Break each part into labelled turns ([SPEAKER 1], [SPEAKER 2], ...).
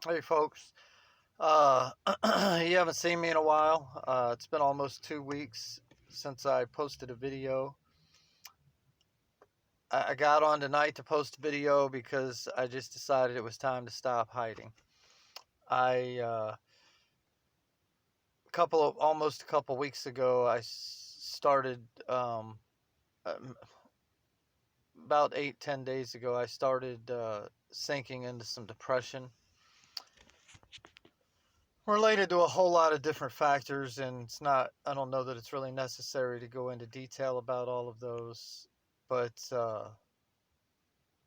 [SPEAKER 1] Hey folks, you haven't seen me in a while. It's been almost 2 weeks since I posted a video. I got on tonight to post a video because I just decided it was time to stop hiding. I almost a couple weeks ago, I started um, about 8-10 days ago. I started sinking into some depression related to a whole lot of different factors, and I don't know that it's really necessary to go into detail about all of those, but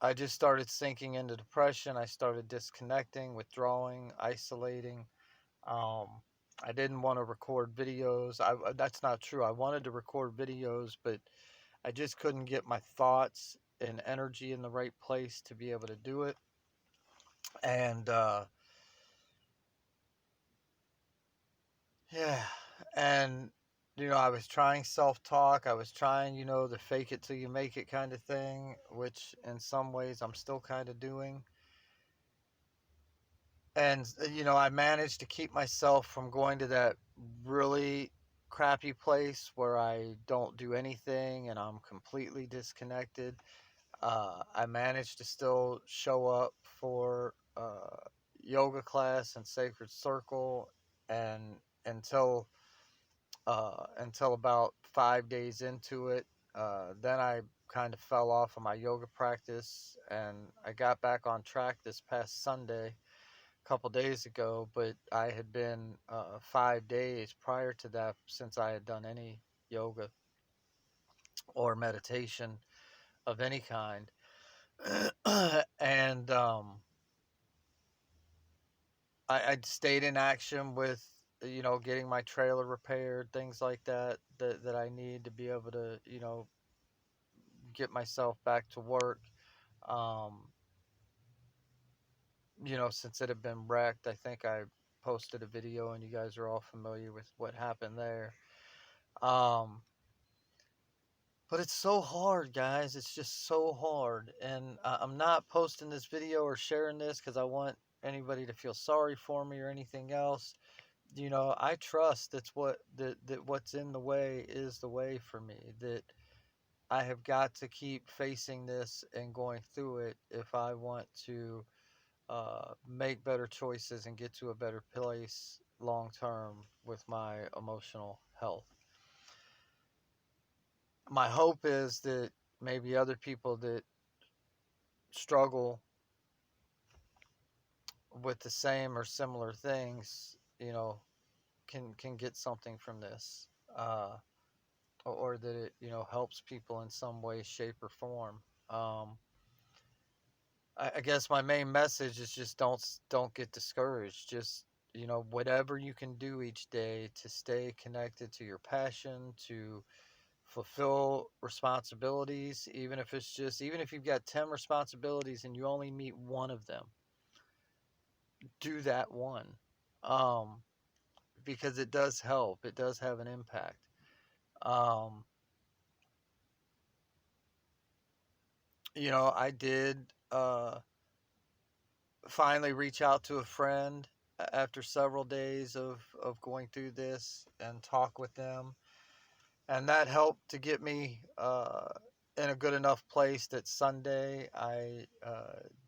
[SPEAKER 1] I just started sinking into depression. I started disconnecting, withdrawing, isolating. um, I didn't want to record videos. That's not true. I wanted to record videos, but I just couldn't get my thoughts and energy in the right place to be able to do it. And yeah, and I was trying self-talk. I was trying, the fake it till you make it kind of thing, which in some ways I'm still kind of doing. And I managed to keep myself from going to that really crappy place where I don't do anything and I'm completely disconnected. I managed to still show up for yoga class and sacred circle, and until about 5 days into it. Then I kind of fell off of my yoga practice, and I got back on track this past Sunday, a couple days ago. But I had been 5 days prior to that since I had done any yoga or meditation of any kind. And I'd stayed in action with getting my trailer repaired, things like that I need to be able to get myself back to work. Um, since it had been wrecked, I think I posted a video, and you guys are all familiar with what happened there. Um, but it's so hard, guys. It's just so hard. And I'm not posting this video or sharing this because I want anybody to feel sorry for me or anything else. I trust that what's in the way is the way for me. That I have got to keep facing this and going through it if I want to make better choices and get to a better place long term with my emotional health. My hope is that maybe other people that struggle with the same or similar things, can get something from this, or that it helps people in some way, shape, or form. I guess my main message is just don't get discouraged. Just whatever you can do each day to stay connected to your passion, to fulfill responsibilities, even if you've got 10 responsibilities and you only meet one of them, do that one. Um, because it does help. It does have an impact. Um, I did finally reach out to a friend after several days of going through this and talk with them. And that helped to get me in a good enough place that Sunday I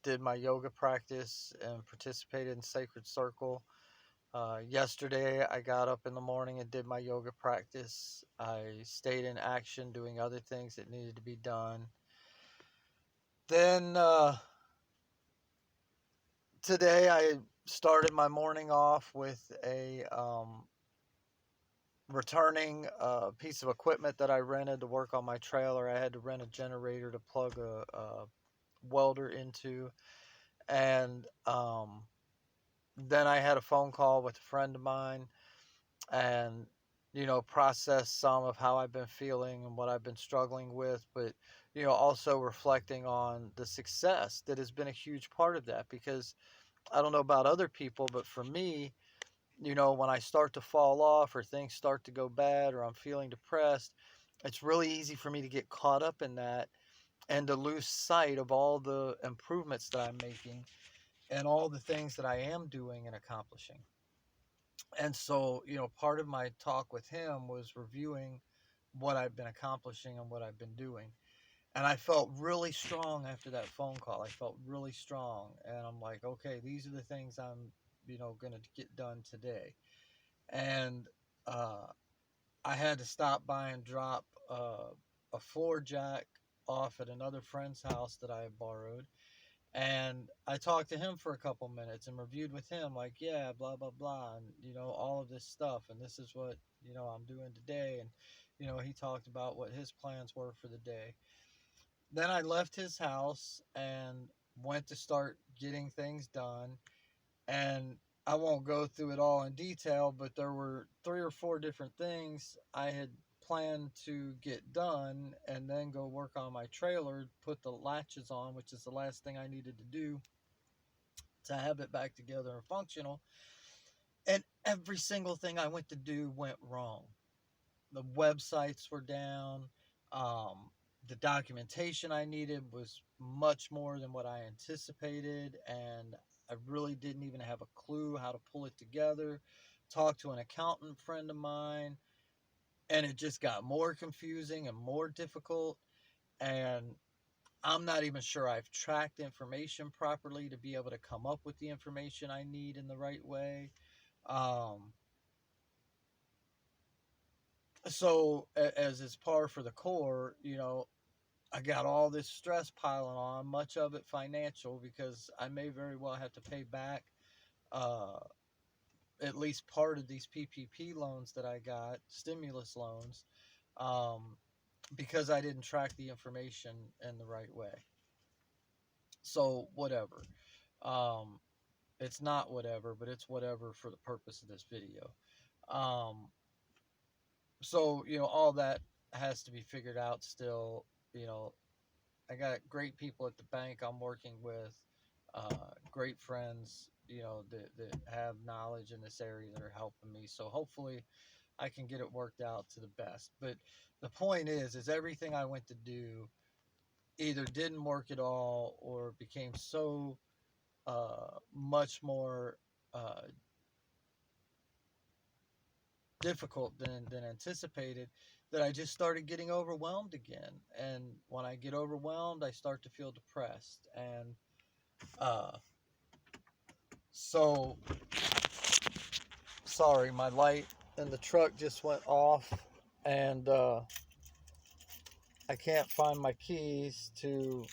[SPEAKER 1] did my yoga practice and participated in Sacred Circle. Yesterday, I got up in the morning and did my yoga practice. I stayed in action doing other things that needed to be done. Then today, I started my morning off with a returning a piece of equipment that I rented to work on my trailer. I had to rent a generator to plug a welder into. And then I had a phone call with a friend of mine, and process some of how I've been feeling and what I've been struggling with, but also reflecting on the success that has been a huge part of that. Because I don't know about other people, but for me, when I start to fall off or things start to go bad or I'm feeling depressed, it's really easy for me to get caught up in that and to lose sight of all the improvements that I'm making and all the things that I am doing and accomplishing. And so, part of my talk with him was reviewing what I've been accomplishing and what I've been doing. And I felt really strong after that phone call. I felt really strong. And I'm like, okay, these are the things I'm, going to get done today. And uh, I had to stop by and drop a floor jack off at another friend's house that I had borrowed. And I talked to him for a couple minutes and reviewed with him, like, yeah, blah, blah, blah, and, all of this stuff. And this is what, I'm doing today. And, he talked about what his plans were for the day. Then I left his house and went to start getting things done. And I won't go through it all in detail, but there were 3 or 4 different things I had planned to get done and then go work on my trailer, put the latches on, which is the last thing I needed to do to have it back together and functional. And every single thing I went to do went wrong. The websites were down. Um, the documentation I needed was much more than what I anticipated, and I really didn't even have a clue how to pull it together. Talked to an accountant friend of mine, and it just got more confusing and more difficult. And I'm not even sure I've tracked information properly to be able to come up with the information I need in the right way. Um, so, as is par for the core, I got all this stress piling on, much of it financial, because I may very well have to pay back uh, at least part of these PPP loans that I got, stimulus loans, um, because I didn't track the information in the right way. So, whatever. Um, it's not whatever, but it's whatever for the purpose of this video. Um, so, all that has to be figured out still. You know, I got great people at the bank I'm working with, great friends, that have knowledge in this area that are helping me. So hopefully I can get it worked out to the best. But the point is everything I went to do either didn't work at all or became so much more uh, difficult than anticipated that I just started getting overwhelmed again. And when I get overwhelmed, I start to feel depressed. And uh, so, sorry, my light in the truck just went off, and I can't find my keys to.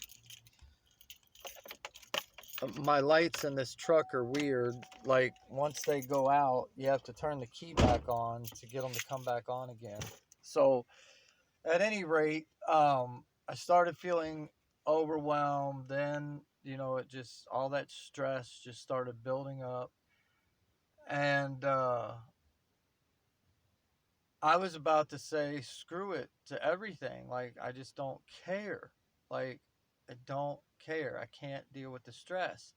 [SPEAKER 1] My lights in this truck are weird. Like, once they go out, you have to turn the key back on to get them to come back on again. So, at any rate, I started feeling overwhelmed. Then, it just, all that stress just started building up. And I was about to say screw it to everything. Like, I just don't care. Like, I don't care. I can't deal with the stress.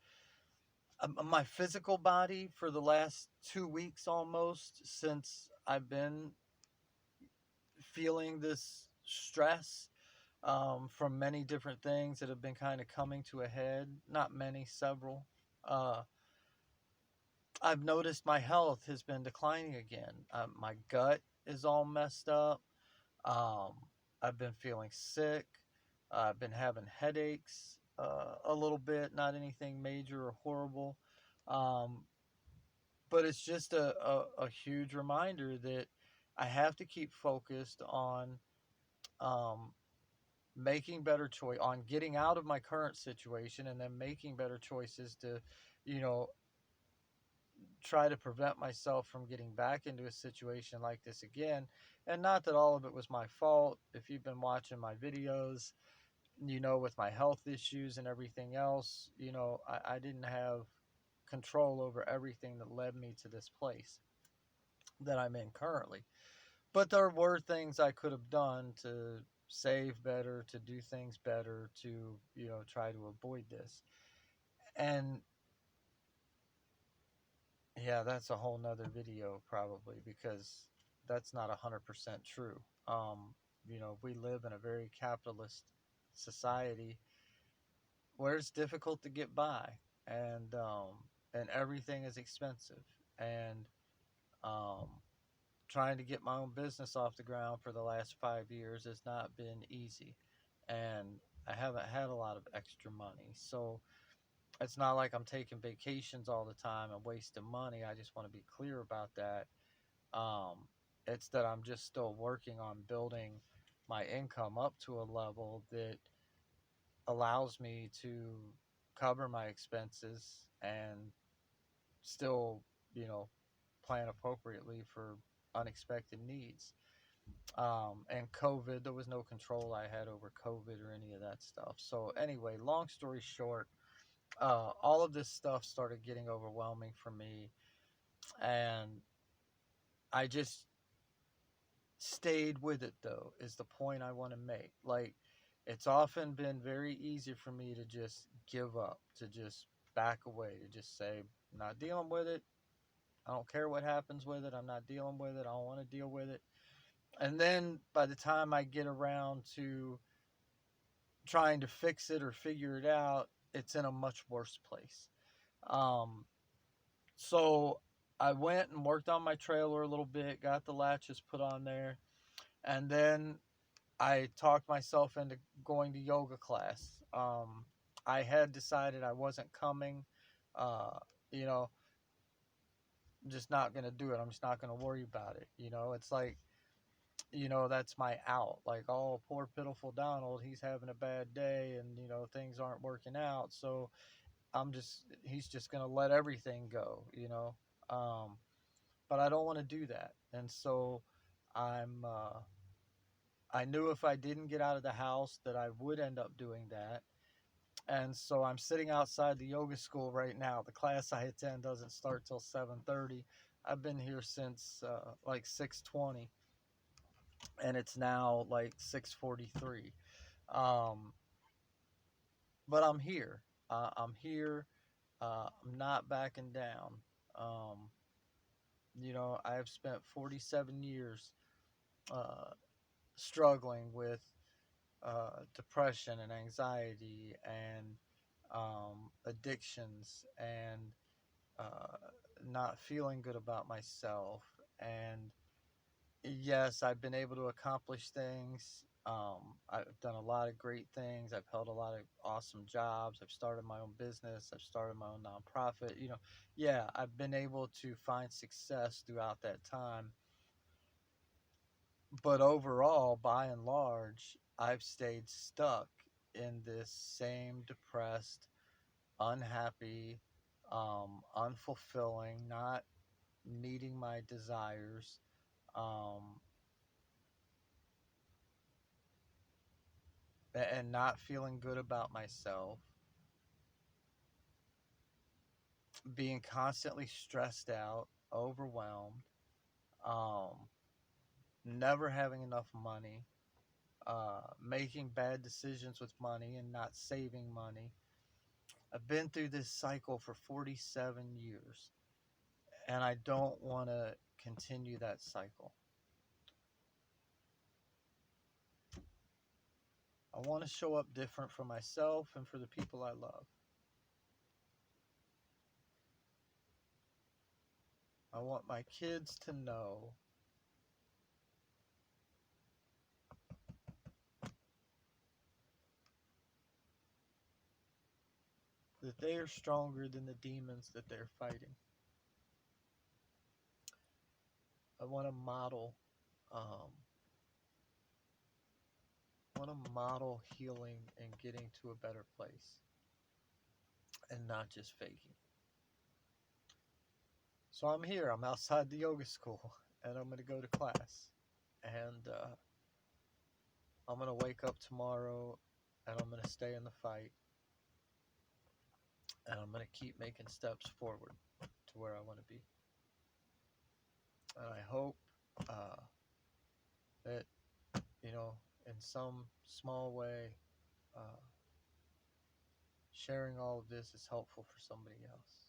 [SPEAKER 1] My physical body for the last 2 weeks almost since I've been feeling this stress from many different things that have been kind of coming to a head. Not many, several. Uh, I've noticed my health has been declining again. My gut is all messed up. Um, I've been feeling sick. I've been having headaches a little bit, not anything major or horrible. Um, but it's just a huge reminder that I have to keep focused on um, making better choice, on getting out of my current situation and then making better choices to, you know, try to prevent myself from getting back into a situation like this again. And not that all of it was my fault. If you've been watching my videos, with my health issues and everything else, I didn't have control over everything that led me to this place that I'm in currently. But there were things I could have done to save better, to do things better, to, try to avoid this. And yeah, that's a whole nother video probably, because that's not 100% true. We live in a very capitalist society where it's difficult to get by. and everything is expensive, and um, trying to get my own business off the ground for the last 5 years has not been easy, and I haven't had a lot of extra money, so it's not like I'm taking vacations all the time and wasting money. I just want to be clear about that. Um, it's that I'm just still working on building my income up to a level that allows me to cover my expenses and still, you know, plan appropriately for unexpected needs. And COVID, there was no control I had over COVID or any of that stuff. So, anyway, long story short, all of this stuff started getting overwhelming for me, and I just stayed with it, though, is the point I want to make. Like, it's often been very easy for me to just give up, to just back away, to just say, I'm not dealing with it. I don't care what happens with it. I'm not dealing with it. I don't want to deal with it. And then by the time I get around to trying to fix it or figure it out, it's in a much worse place. Um, so I went and worked on my trailer a little bit, got the latches put on there, and then I talked myself into going to yoga class. I had decided I wasn't coming. Uh, you know, I'm just not gonna do it. I'm just not gonna worry about it. It's like, that's my out. Like, oh, poor pitiful Donald, he's having a bad day, and things aren't working out. So he's just gonna let everything go. Um, but I don't want to do that, and so I'm. I knew if I didn't get out of the house that I would end up doing that. And so I'm sitting outside the yoga school right now. The class I attend doesn't start till 7:30. I've been here since like 6:20, and it's now like 6:43. Um, but I'm here. I'm here. I'm not backing down. Um, I have spent 47 years uh, struggling with depression and anxiety and addictions and uh, not feeling good about myself. And yes, I've been able to accomplish things. I've done a lot of great things. I've held a lot of awesome jobs. I've started my own business. I've started my own nonprofit. Yeah, I've been able to find success throughout that time. But overall, by and large, I've stayed stuck in this same depressed, unhappy, unfulfilling, not meeting my desires, um, and not feeling good about myself, being constantly stressed out, overwhelmed, um, never having enough money, making bad decisions with money and not saving money. I've been through this cycle for 47 years, and I don't want to continue that cycle. I want to show up different for myself and for the people I love. I want my kids to know that they are stronger than the demons that they're fighting. I want to model, um, healing and getting to a better place, and not just faking. So I'm here. I'm outside the yoga school, and I'm going to go to class, and I'm going to wake up tomorrow, and I'm going to stay in the fight, and I'm going to keep making steps forward to where I want to be. And I hope uh, that, in some small way, uh, sharing all of this is helpful for somebody else.